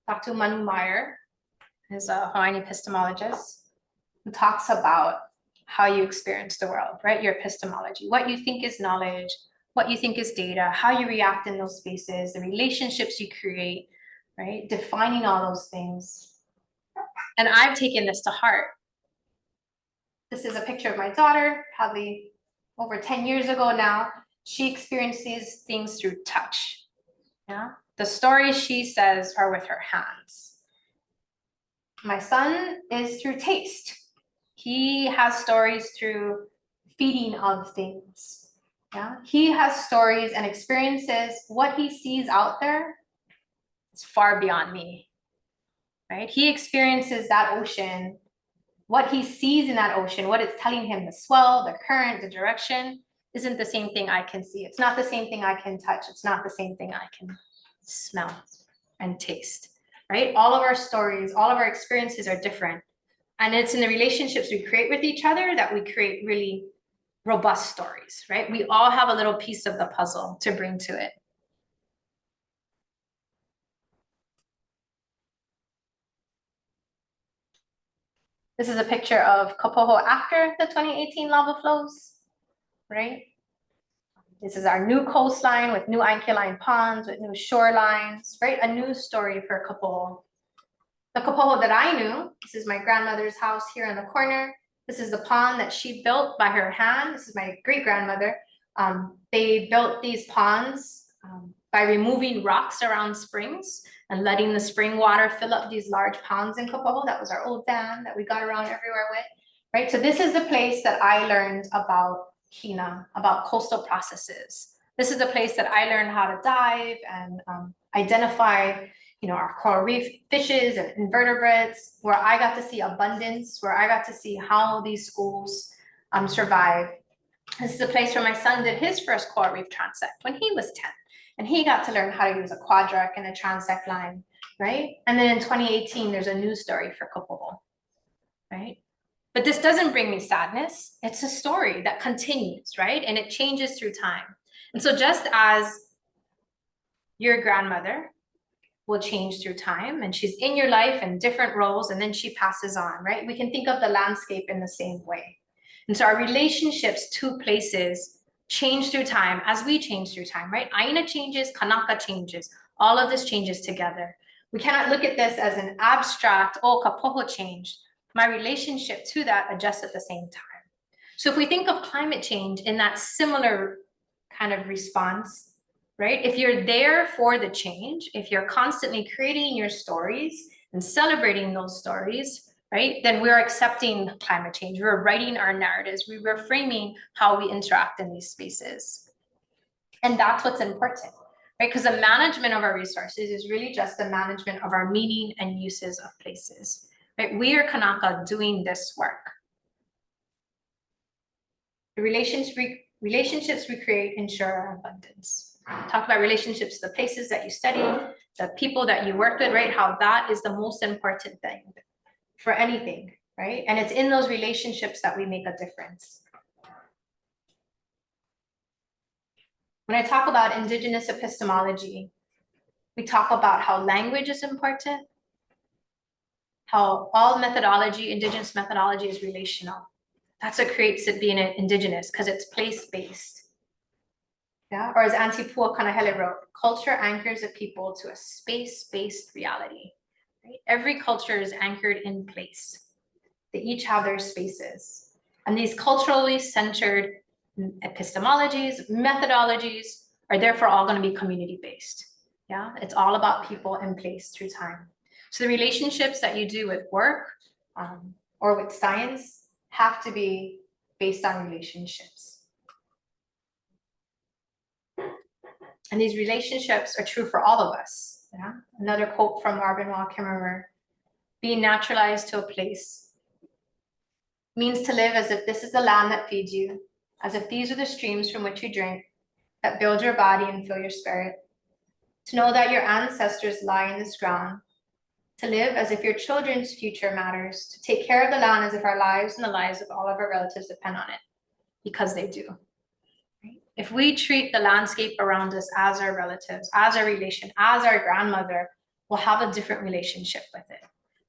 B: Dr. Manu Meyer is a Hawaiian epistemologist who talks about how you experience the world, right? Your epistemology, what you think is knowledge, what you think is data, how you react in those spaces, the relationships you create, right? Defining all those things. And I've taken this to heart. This is a picture of my daughter, probably over 10 years ago now. She experienced these things through touch. Yeah, the stories she says are with her hands. My son is through taste. He has stories through feeding of things. Yeah, he has stories and experiences. What he sees out there is far beyond me, right? He experiences that ocean. What he sees in that ocean, what it's telling him, the swell, the current, the direction, isn't the same thing I can see. It's not the same thing I can touch. It's not the same thing I can smell and taste, right? All of our stories, all of our experiences are different. And it's in the relationships we create with each other that we create really robust stories, right? We all have a little piece of the puzzle to bring to it. This is a picture of Kapoho after the 2018 lava flows, right? This is our new coastline with new ancholine ponds, with new shorelines, right? A new story for Kapoho. The Kapoho that I knew, this is my grandmother's house here in the corner. This is the pond that she built by her hand. This is my great-grandmother. They built these ponds by removing rocks around springs and letting the spring water fill up these large ponds in Kapoho. That was our old van that we got around everywhere with, right? So this is the place that I learned about Hina, about coastal processes. This is the place that I learned how to dive and identify, you know, our coral reef fishes and invertebrates, where I got to see abundance, where I got to see how these schools survive. This is a place where my son did his first coral reef transect when he was 10. And he got to learn how to use a quadric and a transect line, right? And then in 2018, there's a news story for Kopoho, right? But this doesn't bring me sadness. It's a story that continues, right? And it changes through time. And so just as your grandmother will change through time and she's in your life in different roles and then she passes on, right? We can think of the landscape in the same way. And so our relationships to places change through time as we change through time, right? Aina changes, Kanaka changes, all of this changes together. We cannot look at this as an abstract, oh, kapoho changed. My relationship to that adjusts at the same time. So if we think of climate change in that similar kind of response, right? If you're there for the change, if you're constantly creating your stories and celebrating those stories, right? Then we're accepting climate change. We're writing our narratives. We were framing how we interact in these spaces. And that's what's important, right? Because the management of our resources is really just the management of our meaning and uses of places, right? We are Kanaka doing this work. The relationships we create ensure our abundance. Talk about relationships, the places that you study, the people that you work with, right? How that is the most important thing for anything, right? And it's in those relationships that we make a difference. When I talk about indigenous epistemology, we talk about how language is important, how all methodology, indigenous methodology is relational. That's what creates it being indigenous, because it's place-based. Yeah, or as Auntie Pua Kanahele wrote, culture anchors a people to a space-based reality. Right? Every culture is anchored in place. They each have their spaces. And these culturally centered epistemologies, methodologies are therefore all going to be community-based. Yeah, it's all about people and place through time. So the relationships that you do with work or with science have to be based on relationships. And these relationships are true for all of us. Yeah? Another quote from Marvin Wall-Kimmerer, being naturalized to a place means to live as if this is the land that feeds you, as if these are the streams from which you drink, that build your body and fill your spirit. To know that your ancestors lie in this ground, to live as if your children's future matters, to take care of the land as if our lives and the lives of all of our relatives depend on it, because they do. If we treat the landscape around us as our relatives, as our relation, as our grandmother, we'll have a different relationship with it,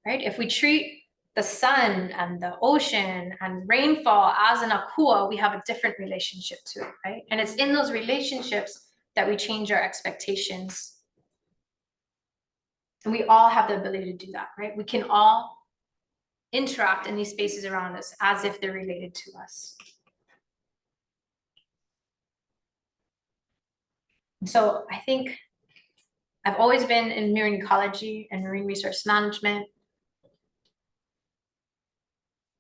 B: right? If we treat the sun and the ocean and rainfall as an akua, we have a different relationship to it, right? And it's in those relationships that we change our expectations. And we all have the ability to do that, right? We can all interact in these spaces around us as if they're related to us. So I think I've always been in marine ecology and marine resource management.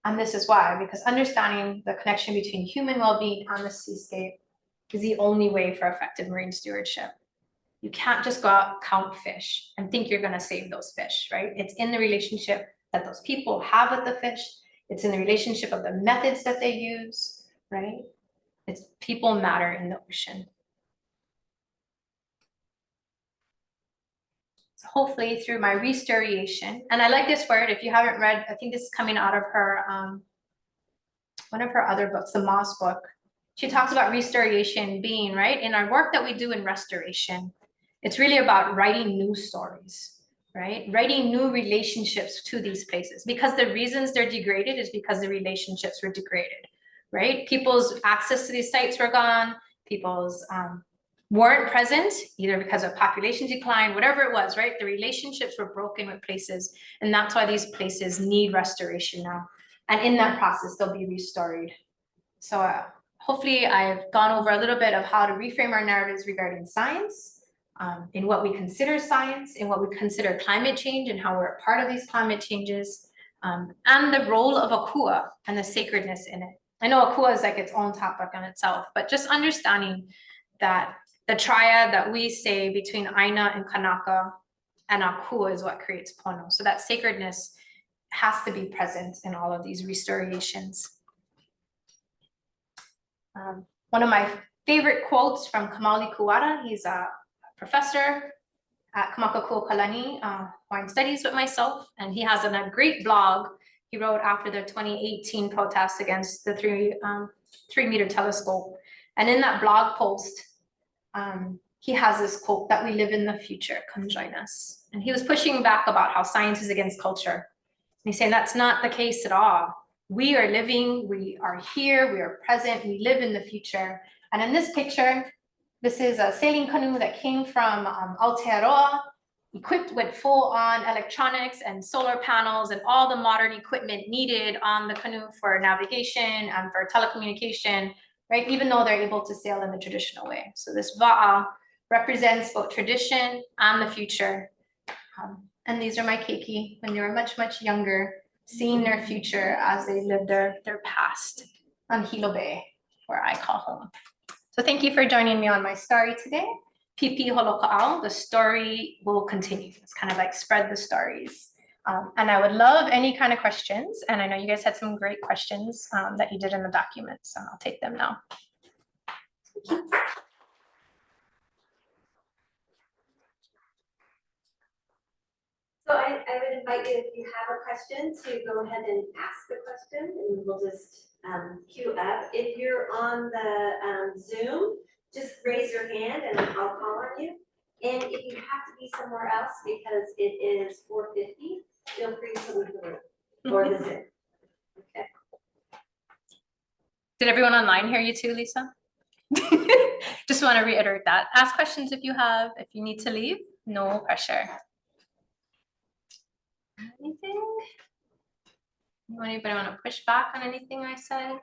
B: And this is why, because understanding the connection between human well-being and the seascape is the only way for effective marine stewardship. You can't just go out, count fish, and think you're going to save those fish, right? It's in the relationship that those people have with the fish. It's in the relationship of the methods that they use, right? It's people matter in the ocean. So hopefully through my restoration, and I like this word, if you haven't read, I think this is coming out of her, one of her other books, the Moss book. She talks about restoration being, right, in our work that we do in restoration, it's really about writing new stories, right? Writing new relationships to these places, because the reasons they're degraded is because the relationships were degraded, right? People's access to these sites were gone, people's weren't present, either because of population decline, whatever it was, right? The relationships were broken with places, and that's why these places need restoration now. And in that process, they'll be restored. So hopefully I've gone over a little bit of how to reframe our narratives regarding science, in what we consider science, in what we consider climate change and how we're a part of these climate changes, and the role of akua and the sacredness in it. I know akua is like its own topic on itself, but just understanding that the triad that we say between Aina and Kanaka and akua is what creates pono. So that sacredness has to be present in all of these restorations. One of my favorite quotes from Kamakakūokalani, he's a professor at Kamakakūokalani, Hawaiian Studies with myself, and he has a great blog he wrote after the 2018 protests against the 3-meter telescope. And in that blog post, he has this quote that we live in the future, come join us. And he was pushing back about how science is against culture. And he's saying that's not the case at all. We are living, we are here, we are present, we live in the future. And in this picture, this is a sailing canoe that came from Aotearoa, equipped with full-on electronics and solar panels and all the modern equipment needed on the canoe for navigation and for telecommunication, right? Even though they're able to sail in the traditional way. So this va'a represents both tradition and the future. And these are my keiki when they were much, much younger, seeing their future as they lived their past on Hilo Bay, where I call home. So thank you for joining me on my story today. Pipi holoka'au, the story will continue. It's kind of like spread the stories. And I would love any kind of questions. And I know you guys had some great questions that you did in the document, so I'll take them now.
E: So I would invite you, if you have a question, to go ahead and ask the question, and we'll just queue up. If you're on the Zoom, just raise your hand and I'll call on you. And if you have to be somewhere else because it is 4:50, feel free to leave the room or the Zoom. Okay.
B: Did everyone online hear you too, Lisa? Just want to reiterate that. Ask questions if you have. If you need to leave, no pressure. Anything? Anybody want to push back on anything I said?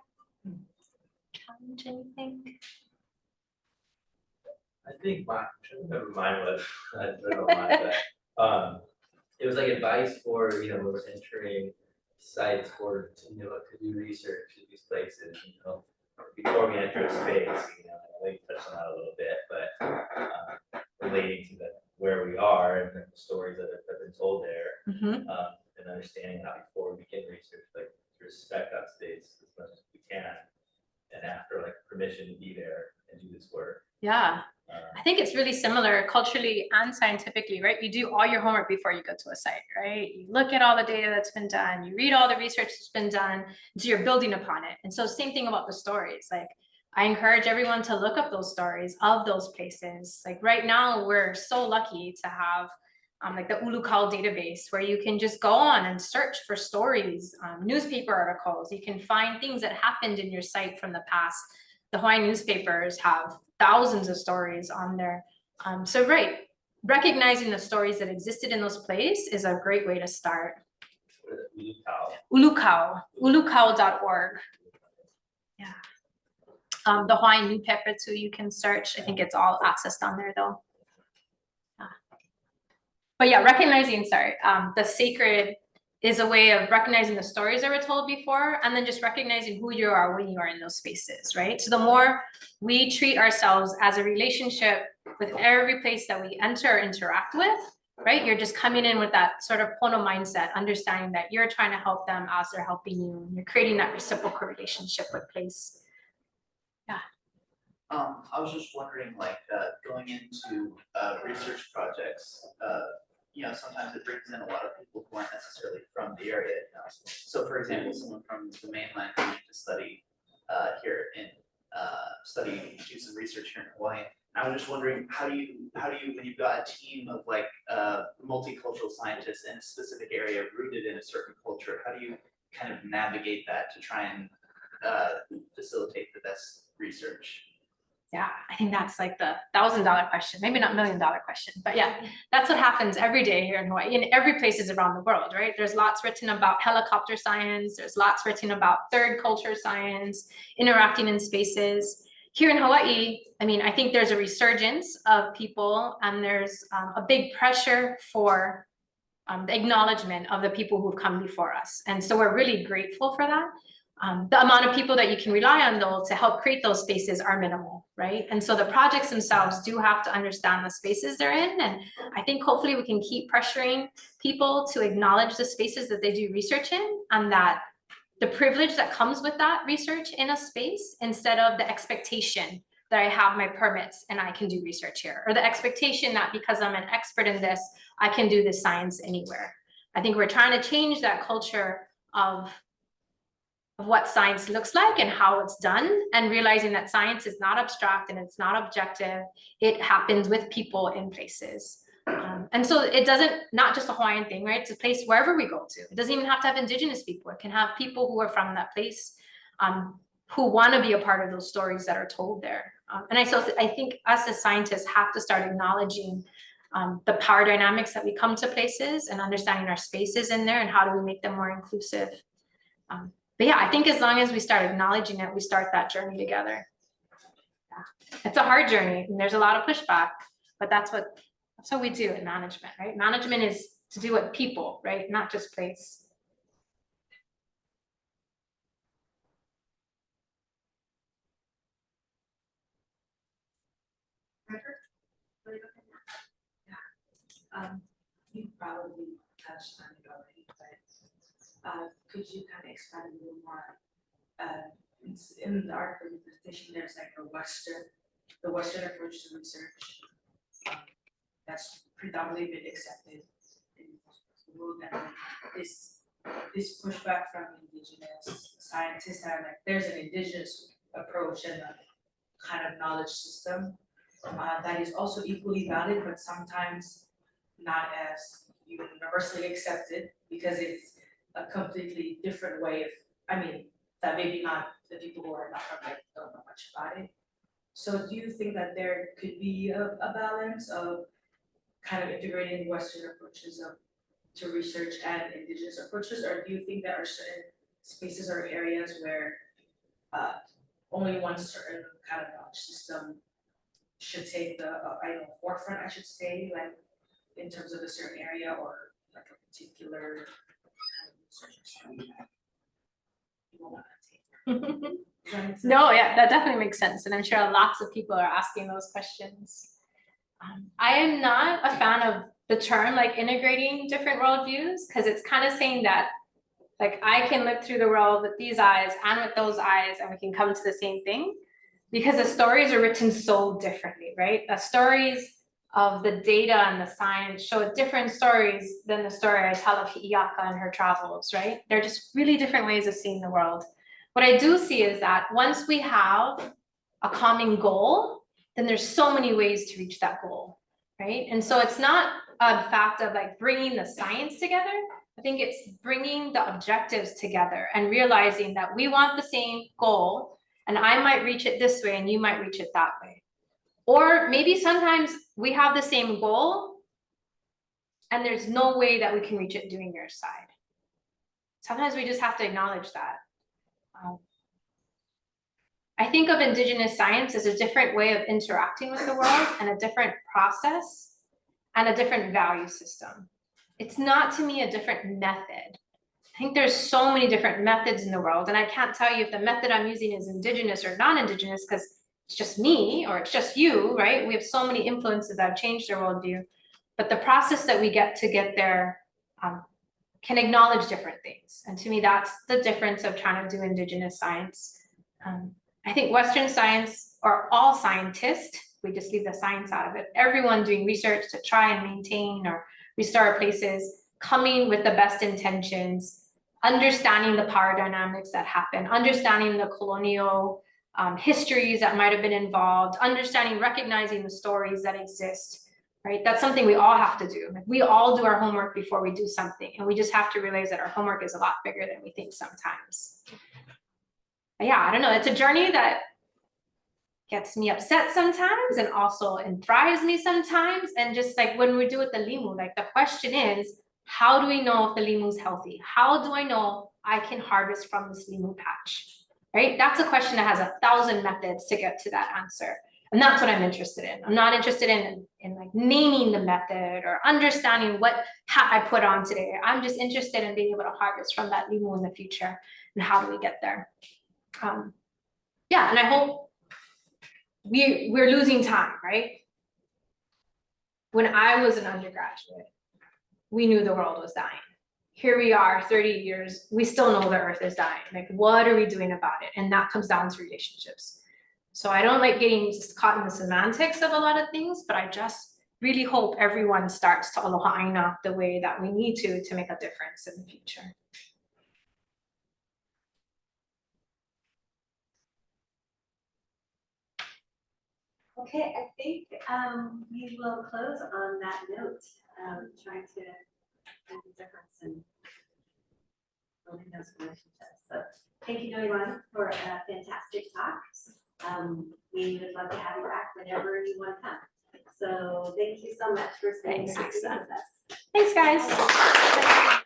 B: Challenge anything?
F: I think mine was, I don't know why, but it was like advice for, entering sites for, to do research in these places, before we enter a space, I think you touched on that a little bit, but relating to where we are and the stories that have been told there,
B: Mm-hmm.
F: and understanding how before we begin research, like to respect that space as much as we can, and after like permission to be there and do this work.
B: Yeah. I think it's really similar culturally and scientifically, right? You do all your homework before you go to a site, right? You look at all the data that's been done, you read all the research that's been done, so you're building upon it. And so same thing about the stories. Like I encourage everyone to look up those stories of those places. Like right now, we're so lucky to have like the Ulukau database where you can just go on and search for stories, newspaper articles. You can find things that happened in your site from the past. The Hawaiian newspapers have thousands of stories on there. So right, recognizing the stories that existed in those places is a great way to start. Ulukau, ulukau.org. Yeah. The Hawaiian newspaper too, you can search. I think it's all accessed on there though. But yeah, recognizing, the sacred is a way of recognizing the stories that were told before, and then just recognizing who you are when you are in those spaces, right? So the more we treat ourselves as a relationship with every place that we enter or interact with, right? You're just coming in with that sort of pono mindset, understanding that you're trying to help them as they're helping you. You're creating that reciprocal relationship with place. Yeah.
G: I was just wondering, like, going into research projects, sometimes it brings in a lot of people who aren't necessarily from the area. So, for example, someone from the mainland coming to study here in do some research here in Hawaii. I was just wondering, how do you, when you've got a team of like multicultural scientists in a specific area rooted in a certain culture, how do you kind of navigate that to try and facilitate the best research?
B: Yeah, I think that's like the $1,000 question, maybe not $1 million question, but yeah, that's what happens every day here in Hawaii, in every places around the world, right? There's lots written about helicopter science, there's lots written about third culture science, interacting in spaces. Here in Hawaii, I mean, I think there's a resurgence of people and there's a big pressure for the acknowledgement of the people who've come before us. And so we're really grateful for that. The amount of people that you can rely on though to help create those spaces are minimal, right? And so the projects themselves do have to understand the spaces they're in. And I think hopefully we can keep pressuring people to acknowledge the spaces that they do research in, and that the privilege that comes with that research in a space instead of the expectation that I have my permits and I can do research here, or the expectation that because I'm an expert in this, I can do this science anywhere. I think we're trying to change that culture of what science looks like and how it's done, and realizing that science is not abstract and it's not objective. It happens with people in places. And so it doesn't, not just a Hawaiian thing, right? It's a place wherever we go to. It doesn't even have to have indigenous people. It can have people who are from that place, who want to be a part of those stories that are told there. And I think us as scientists have to start acknowledging the power dynamics that we come to places and understanding our spaces in there and how do we make them more inclusive. But yeah, I think as long as we start acknowledging it, we start that journey together. Yeah. It's a hard journey and there's a lot of pushback, but that's what we do in management, right? Management is to do with people, right? Not just place.
H: You probably touched on it already, but could you kind of expand a little more? In the article presentation, there's like the Western approach to research that's predominantly been accepted in the world, and this pushback from indigenous scientists that like there's an indigenous approach and a kind of knowledge system that is also equally valid, but sometimes not as universally accepted because it's a completely different way of, that maybe not the people who are not from it don't know much about it. So do you think that there could be a balance of kind of integrating Western approaches to research and indigenous approaches, or do you think there are certain spaces or areas where only one certain kind of knowledge system should take the forefront, I should say, like in terms of a certain area or like a particular kind of research study that people want to take?
B: No, yeah, that definitely makes sense. And I'm sure lots of people are asking those questions. I am not a fan of the term like integrating different worldviews, because it's kind of saying that like I can look through the world with these eyes and with those eyes and we can come to the same thing, because the stories are written so differently, right? The stories of the data and the science show different stories than the story I tell of Hi'iaka and her travels, right? They're just really different ways of seeing the world. What I do see is that once we have a common goal, then there's so many ways to reach that goal, right? And so it's not a fact of like bringing the science together. I think it's bringing the objectives together and realizing that we want the same goal, and I might reach it this way and you might reach it that way. Or maybe sometimes we have the same goal and there's no way that we can reach it doing your side. Sometimes we just have to acknowledge that. I think of indigenous science as a different way of interacting with the world and a different process and a different value system. It's not, to me, a different method. I think there's so many different methods in the world, and I can't tell you if the method I'm using is indigenous or non-indigenous because it's just me or it's just you, right? We have so many influences that have changed our worldview, but the process that we get to get there can acknowledge different things. And to me, that's the difference of trying to do indigenous science. I think Western science, or all scientists, we just leave the science out of it, everyone doing research to try and maintain or restore places, coming with the best intentions, understanding the power dynamics that happen, understanding the colonial histories that might have been involved, understanding, recognizing the stories that exist, right? That's something we all have to do. Like, we all do our homework before we do something, and we just have to realize that our homework is a lot bigger than we think sometimes. But yeah, I don't know, it's a journey that gets me upset sometimes and also thrives me sometimes. And just like when we do with the limu, like the question is, how do we know if the limu is healthy? How do I know I can harvest from this limu patch, right? That's a question that has 1,000 methods to get to that answer. And that's what I'm interested in. I'm not interested in like naming the method or understanding what hat I put on today. I'm just interested in being able to harvest from that limu in the future. And how do we get there? Yeah, and I hope we're losing time, right? When I was an undergraduate, we knew the world was dying. here we are, 30 years, we still know the earth is dying. Like, what are we doing about it? And that comes down to relationships. So I don't like getting just caught in the semantics of a lot of things, but I just really hope everyone starts to aloha aina the way that we need to make a difference in the future.
E: Okay, I think we will close on that note, trying to make a difference in building those relationships. So thank you, Noelani, for a fantastic talk. We would love to have you back whenever you want to come. So thank you so much for staying
B: Thanks,
E: with
B: Lisa.
E: us.
B: Thanks, guys.